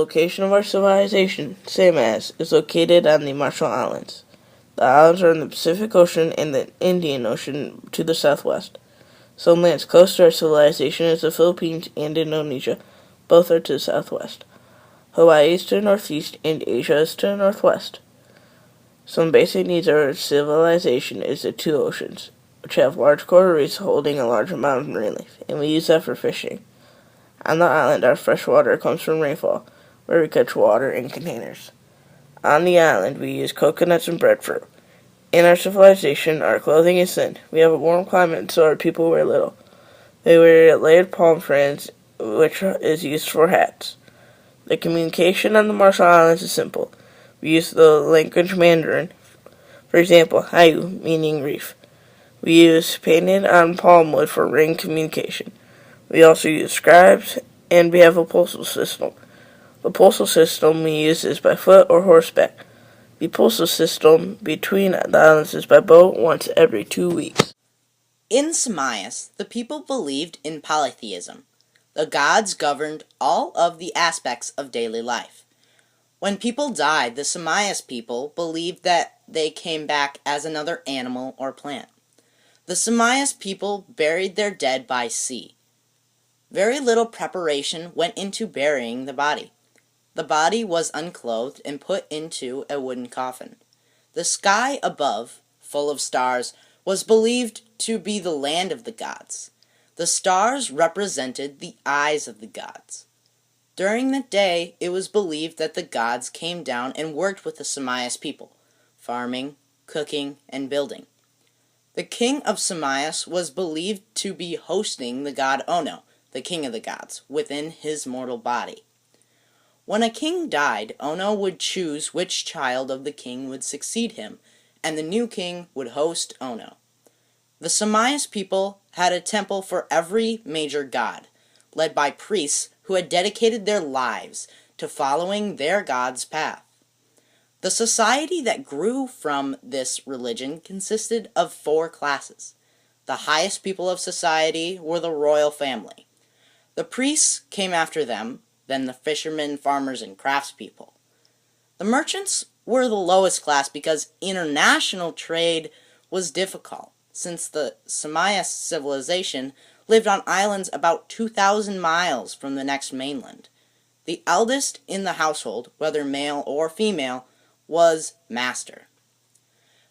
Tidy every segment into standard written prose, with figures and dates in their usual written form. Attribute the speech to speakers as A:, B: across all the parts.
A: location of our civilization, Semias, is located on the Marshall Islands. The islands are in the Pacific Ocean and the Indian Ocean to the southwest. Some lands close to our civilization is the Philippines and Indonesia. Both are to the southwest. Hawaii is to the northeast and Asia is to the northwest. Some basic needs of our civilization is the two oceans, which have large coral reefs holding a large amount of marine life, and we use that for fishing. On the island, our fresh water comes from rainfall, where we catch water in containers. On the island, we use coconuts and breadfruit. In our civilization, our clothing is thin. We have a warm climate, so our people wear little. They wear layered palm fronds, which is used for hats. The communication on the Marshall Islands is simple. We use the language Mandarin. For example, Hayu, meaning reef. We use painted on palm wood for ring communication. We also use scribes, and we have a postal system. The postal system we use is by foot or horseback. The postal system between the islands is by boat once every 2 weeks.
B: In Semias, the people believed in polytheism. The gods governed all of the aspects of daily life. When people died, the Semias people believed that they came back as another animal or plant. The Semias people buried their dead by sea. Very little preparation went into burying the body. The body was unclothed and put into a wooden coffin. The sky above, full of stars, was believed to be the land of the gods. The stars represented the eyes of the gods. During the day, it was believed that the gods came down and worked with the Semias people, farming, cooking, and building. The king of Semias was believed to be hosting the god Ono, the king of the gods, within his mortal body. When a king died, Ono would choose which child of the king would succeed him, and the new king would host Ono. The Semias people had a temple for every major god, led by priests who had dedicated their lives to following their god's path. The society that grew from this religion consisted of 4 classes. The highest people of society were the royal family. The priests came after them, then the fishermen, farmers, and craftspeople. The merchants were the lowest class because international trade was difficult, since the Semias Civilization lived on islands about 2,000 miles from the next mainland. The eldest in the household, whether male or female, was master.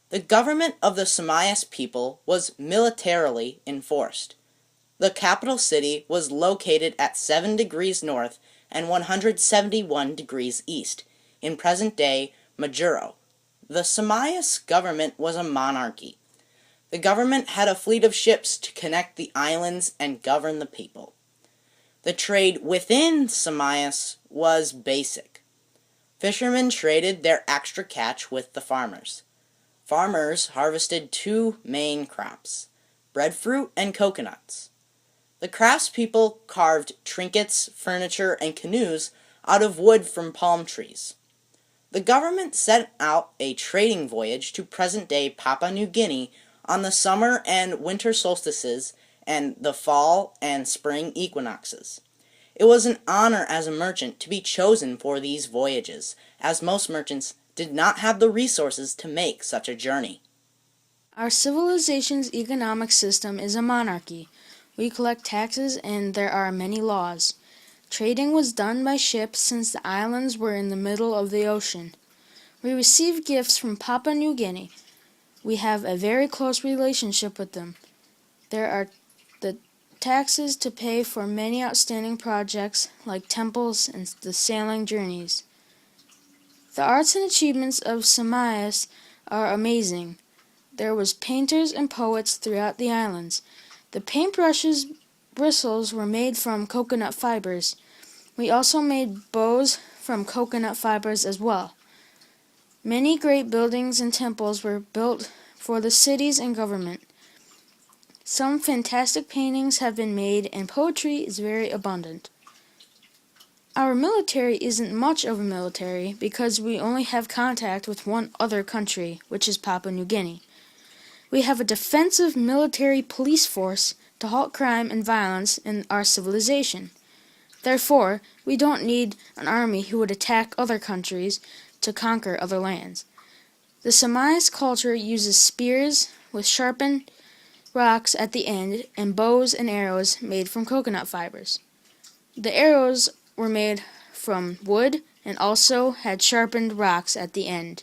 B: The government of the Semias people was militarily enforced. The capital city was located at 7 degrees north and 171 degrees east, in present-day Majuro. The Semias government was a monarchy. The government had a fleet of ships to connect the islands and govern the people. The trade within Semias was basic. Fishermen traded their extra catch with the farmers. Farmers harvested 2 main crops, breadfruit and coconuts. The craftspeople carved trinkets, furniture, and canoes out of wood from palm trees. The government sent out a trading voyage to present-day Papua New Guinea on the summer and winter solstices and the fall and spring equinoxes. It was an honor as a merchant to be chosen for these voyages, as most merchants did not have the resources to make such a journey.
C: Our civilization's economic system is a monarchy. We collect taxes and there are many laws. Trading was done by ship since the islands were in the middle of the ocean. We received gifts from Papua New Guinea. We have a very close relationship with them. There are the taxes to pay for many outstanding projects like temples and the sailing journeys. The arts and achievements of Semias are amazing. There was painters and poets throughout the islands. The paintbrushes bristles were made from coconut fibers. We also made bows from coconut fibers as well. Many great buildings and temples were built for the cities and government. Some fantastic paintings have been made and poetry is very abundant. Our military isn't much of a military because we only have contact with one other country, which is Papua New Guinea. We have a defensive military police force to halt crime and violence in our civilization. Therefore, we don't need an army who would attack other countries to conquer other lands. The Semias culture uses spears with sharpened rocks at the end and bows and arrows made from coconut fibers. The arrows were made from wood and also had sharpened rocks at the end.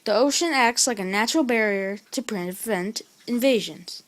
C: The ocean acts like a natural barrier to prevent invasions.